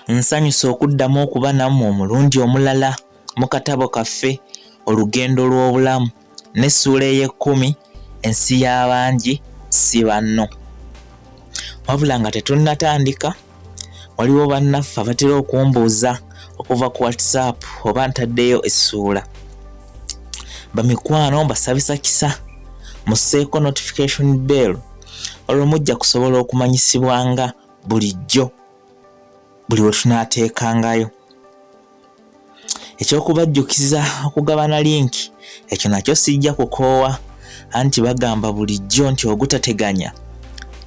Nsanyusa okuddamu okuba nammwe omulundi omulala mu katabo kaffe olugendo lw'obulamu n'essuula ey'ekkumi ensi y'abangi si banno. Wabula nga tetunnatandika, waliwo bannaffe abatera okumbuuza okuva ku WhatsApp oba ntaddeyo essuula. Bamikwano mbasabisa kisa musseeko notification bell olwo mujja kusobola okumanyisibwanga bulijjo buli we tunaateekangayo. Ekyokubajjukiza okugabana linki ekyo nakyo sijja kukoowa, anti bagamba bulijjo nti ogutateganya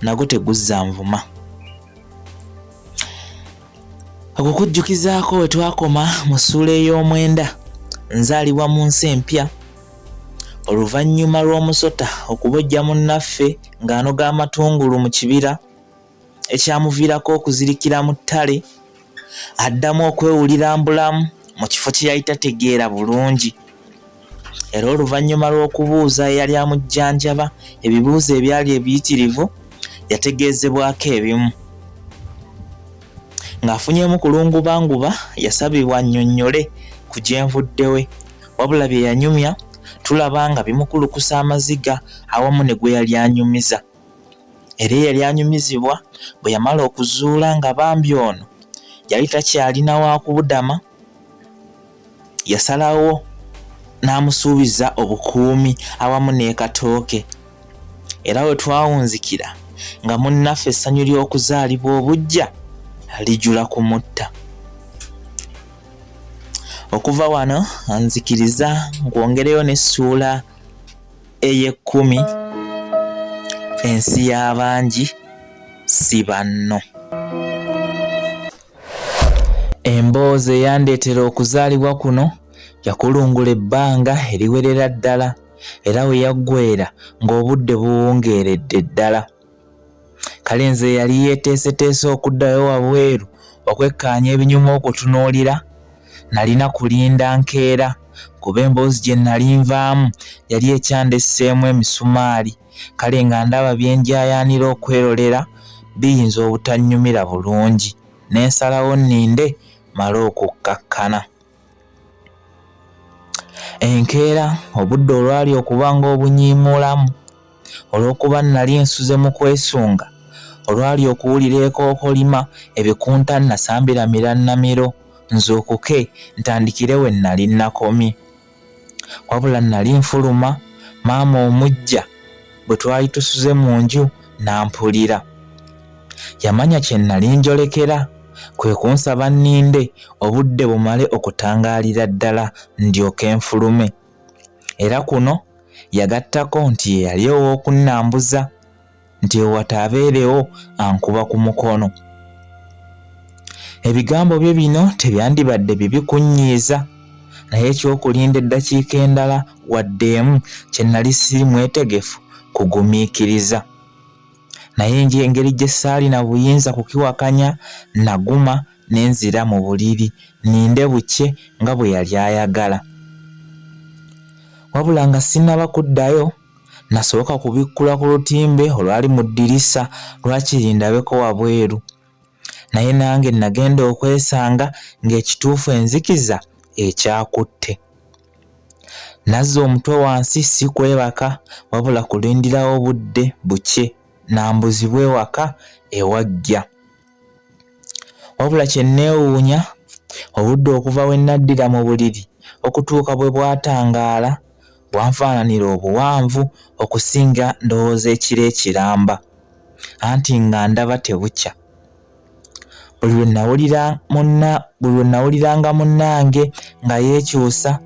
nagwo teguzza nvuma. Okukujjukizaako we twakoma mu ssuula ey'omwenda nzaalibwa mu nsi empya, oluvannyuma lw'omusota okubojja munnaffe ng'anoga amatungulu mu kibira ekyamuviirako okuzirikira mu ttale, addamu okwewulira mbulamu mu kifo kye yali tategeera bulungi. Era oluvannyuma lw'okubuuza eyali amujjanjaba ebibuuzo ebyali ebiyitirivu, yategeezebwako ebimu. Ng'afunyeemu kulungubanguba yasabibwa annyonnyole ku gyenvuddewe, wabula bye yanyumya tulaba nga bimukulukusa amaziga awamu ne gwe yali anyumiza. Era yali anyumizibwa bwe yamala okuzuula nga bambi ono yali takyalina wa kubudama, yasalawo n'amusuubiza obukuumi awamu n'ekatooke. Era we twawunzikira nga munnaffe essanyu ly'okuzaalibwa obujja lijula kumutta. Okuva wano anzikiriza nkwongereyo n'essuula ey'ekkumi ensi y'abangi si banno. Emboozi eyandeetera okuzaalibwa kuno yakulungula ebbanga eriwerera ddala, era we yaggweera ng'obudde buwungeeredde ddala. Kale nze yali yeeteeseteese okuddayo wabweru okwekkaanya ebinyuma okutunuulira, nalina kulinda nkeera kuba emboozi gye nali nvaamu yali ekyandesseemu emisumaali. Kale nga ndaba bye njayaanira okwerolera biyinza obutannyumira bulungi, ne nsalawo nninde male okukkakkana. Enkeera obudde olwali okuba ng'obunyiimulamu olw'okuba nali nsuze mu kwesunga, olwali okuwulira ekookolima ebikunta nasambira nnamiro nzuukuke ntandikire we nali nakomye. Wabula nali nfuluma, maama omujja bwe twali tusuze mu nju n'ampulira. Yamanya kye nali njolekera, kwe kunsaba nninde obudde bumale okutangaalira ddala ndyoke nfulume. Era kuno yagattako nti ye yali ow'okunnambuza, nti ewata abeerewo ankuba ku mukono. Ebigambo bye bino tebyandibadde bibi kunnyiiza, naye ekyokulinda eddakiika endala wadde emu kye nali siri mwetegefu kugumiikiriza. Naye engeri gye saalina buyinza kukiwakanya, naguma n'enzira mu buliri ninde bukye nga bwe yali ayagala. Wabula nga sinnaba kuddayo, nasooka kubikkula ku lutimbe olwali mu ddirisa lwakiri ndabeko wabweru. Naye nange nagenda okwesanga ng'ekituufu enzikiza ekyakutte. Nazza omutwe wansi si kwebaka, wabula kulindirawo obudde bukye nambuzibwe ewaka ewajja. Wabula kye neewuunya, obudde okuva we naddira mu buliri okutuuka bwe bwatangaala bwanfaananira obuwanvu okusinga ndowooza ekiro ekiramba, anti nga ndaba tebukya. Buli lwe nawuliranga munnange nga yeekyusa,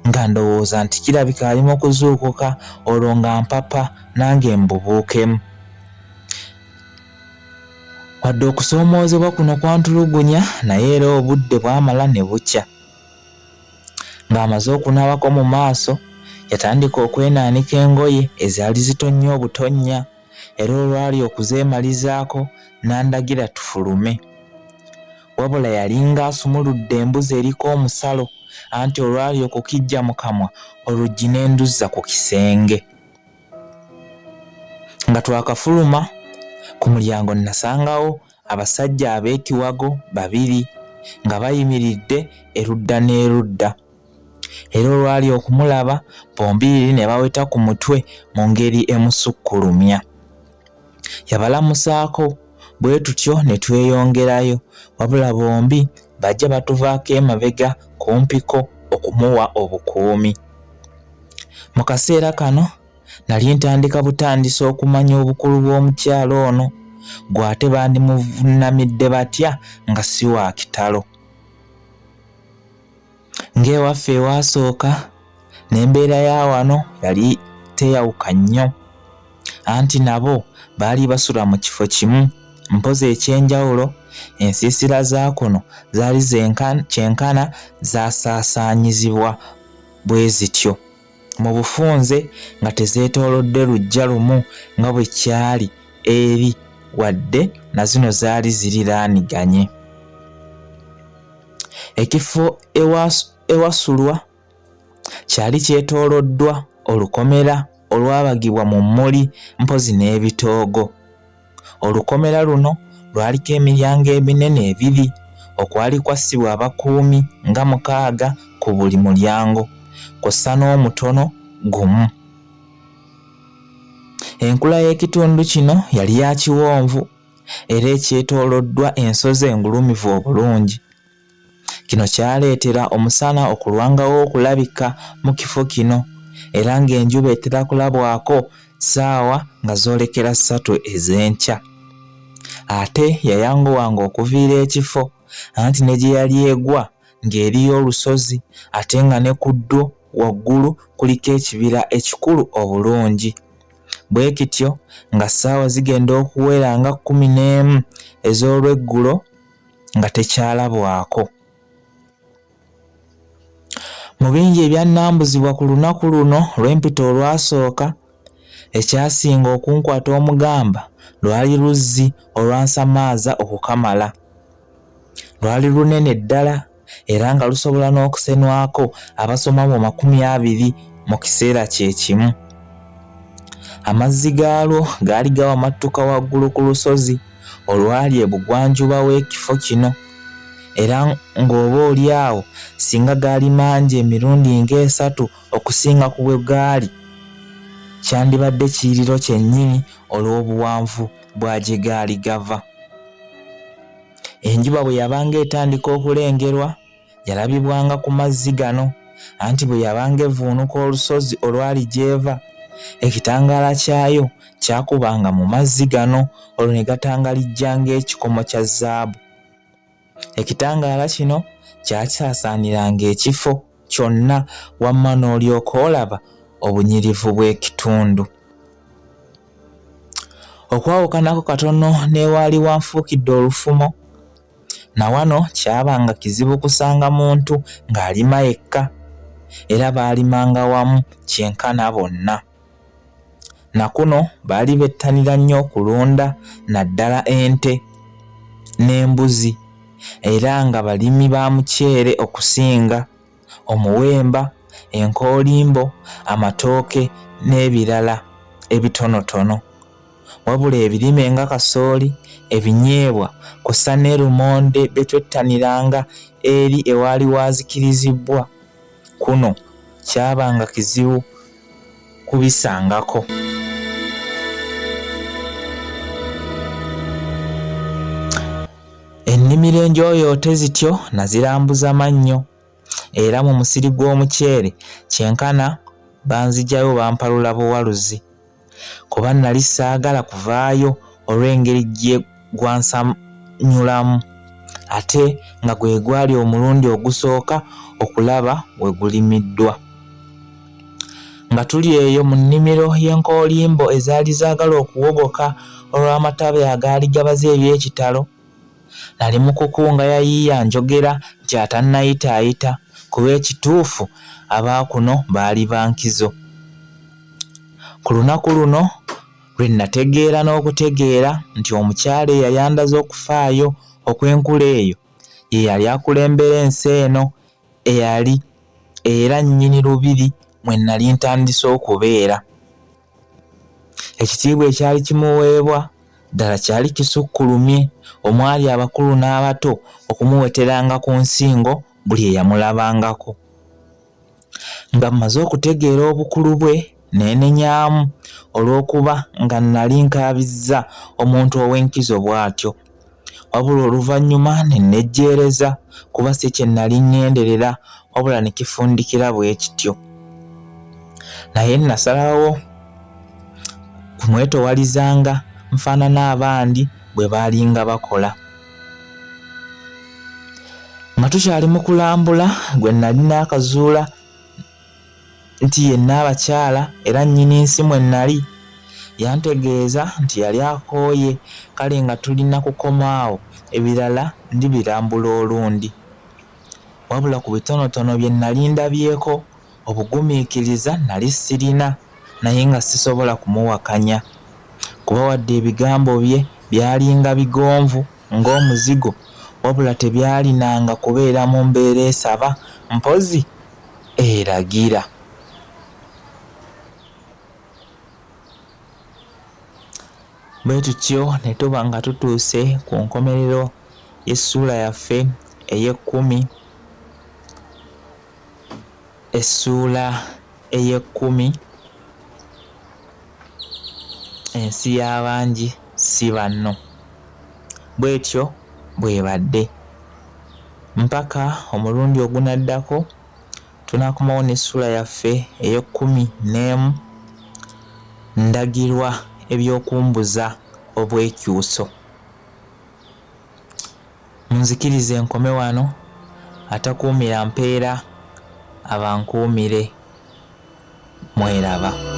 nga ndowooza nti kirabika alimu okuzuukuka olwo nga mpapa nange mbubuukemu. Wadde okusoomoozebwa kuno kwantulugunya, naye era obudde bwamala ne bukya. Ng'amaze okunaabako mu maaso, yatandika okwenaanika engoye ezaali zitonnya obutonnya, era olwali okuzeemalizaako n'andagira tufulume. Wabula yalinga asumuludde embuzi eriko omusalo, anti olwali okukijja mu kamwa oluggi n'enduzza ku kisenge. Nga twakafuluma ku mulyango nasangawo abasajja ab'ekiwago babiri nga bayimiridde erudda n'erudda, era olwali okumulaba bombiriri ne baweta ku mutwe mu ngeri emusukkulumya. Yabalamusaako, bwe tutyo ne tweyongerayo, wabula bombi bajja batuvaako emabega kumpiko okumuwa obukuumi. Mu kaseera kano nali ntandika butandisa okumanya obukulu bw'omukyalo ono, gw'ate bandimuvunnamidde batya nga si wa kitalo. Ng'ewaffe ewasooka n'embeera ya wano yali teyawuka nnyo, anti nabo baali basula mu kifo kimu, mpozi ekyenjawulo. Ensiisira za kuno zaali kyenkana zaasaasaanyizibwa bwe zityo mu bufunze nga tezeetoolodde luggya lumu nga bwe kyali eri, wadde na zino zaali ziriraaniganye. Ekifo ewasulwa kyali kyetooloddwa olukomera olwabagibwa mu mmuli mpozi n'ebitoogo. Olukomera luno lwaliko emiryango eminene ebiri, okwali kwassibwa abakuumi nga 6 ku buli mulyango, kw'ossa n'omutono gumu. Enkula y'ekitundu kino yali ya kiwonvu era ekyetooloddwa ensozi engulumivu obulungi. Kino kyaleetera omusana okulwangawo okulabika mu kifo kino, era ng'enjuba etera kulabwako ssaawa nga zoolekera 3 ez'enkya. Ate yayanguwanga okuviira ekifo, anti ne gye yali egwa ng'eriyo olusozi, ate nga ne ku ddwo waggulu kuliko ekibira ekikulu obulungi. Bwe kityo nga ssaawa zigenda okuwera nga 11 ez'olweggulo nga tekyalabwako. Mu bingi ebyannambuzibwa ku lunaku luno olw'empita olwasooka, ekyasinga okunkwata omugamba lwali luzzi olwansamaaza okukamala. Lwali lunene ddala era nga lusobola n'okusenwako abasoma mu 20 mu kiseera kye kimu. Amazzi gaalwo gaali gawamattuka waggulu ku lusozi olwali ebugwanjuba w'ekifo kino, era ng'oba oli awo singa gaali mangi emirundi nga3 okusinga ku bwe gaali, kyandibadde kiyiriro kyennyini olw'obuwanvu bwa gye gaali gava. Enjuba bwe yabanga etandika okulengerwa yalabibwanga ku mazzi gano, anti bwe yabanga evuunuka olusozi olwali gy'eva, ekitangaala kyayo kyakubanga mu mazzi gano olwo ne gatangalijja ng'ekikomo kya zaabu. Ekitangaala kino kyasaasaaniranga ekifo kyonna, wamma n'olyoka olaba obunyirivu bw'ekitundu. Okwawukanako katono n'ewaali wanfuukidde olufumo, na wano kyabanga kizibu kusanga muntu ng'alima yekka, era baalimanga wamu kyenkana bonna. Na kuno baali bettanira nnyo okulunda naddala ente n'embuzi, era nga balimi ba muceere okusinga, omuwemba, enkoolimbo, amatooke n'ebirala ebitonotono. Wabula ebirime nga kasooli, ebinyeebwa kw'ossa ne lumonde bye twettaniranga eri ewaali waazikirizibbwa, kuno kyabanga kizibu kubisangako. Ennimiro enjooyoote zityo nazirambuza mannyo, era mu musiri gw'omuceere kyenkana banzigyayo bampalula buwaluzi, kuba nali saagala kuvaayo olw'engeri gye gwansanyulamu, ate nga gwe gwali omulundi ogusooka okulaba we gulimiddwa. Nga tuli eyo mu nnimiro y'enkoolimbo ezaali zaagala okuwogoka olw'amatabi agaali gabaze eby'ekitalo, nali mu kukunga yayiiya njogera nti atannayitaayita, kuba ekituufu abaakuno baali bankizo. Ku lunaku luno lwe nategeera n'okutegeera nti omukyala eyali andaze okufaayo okw'enkula eyo ye yali akulembera ensi eno, eyali era nnyini lubiri mwe nali ntandise okubeera. Ekitiibwa ekyali kimuweebwa ddala kyali kisukkulumye, omwali abakulu n'abato okumuweteranga ku nsingo buli eyamulabangako. Nga mmaze okutegeera obukulu bwe neenenyaamu olw'okuba nga nali nkaabizza omuntu ow'enkizo bw'atyo. Wabula oluvannyuma ne nnejjeereza kuba si kye nali ŋŋenderera, wabula ne kifundikira bwe kityo. Naye nasalawo kumwetowalizanga nfaanana abandi bwe baalinga bakola. Nga tukyali mu kulambula gwe nali naakazuula nti yenna abakyala era nnyini nsi mwe nali, yantegeeza nti yali akooye, kale nga tulina kukomaawo ebirala ndibirambula olundi. Wabula ku bitonotono bye nali ndabyeko obugumiikiriza nali sirina, naye nga sisobola kumuwakanya kuba wadde ebigambo bye byalinga bigonvu ng'omuzigo, wabula tebyalinanga kubeera mu mbeera esaba, mpozi eragira. Bwe tutyo ne tuba nga tutuuse ku nkomerero y'essuula yaffe ey'ekkumi, essuula ey'ekkumi, ensi y'abangi si banno. Bw'etyo bw'ebadde mpaka omulundi ogunaddako tunaakomawo n'essuula yaffe ey'ekkumi-n'emu, ndagirwa eby'okumbuza obwekyuso. Munzikirize nkome wano, atakuumira mpeera abankuumire. Mweraba.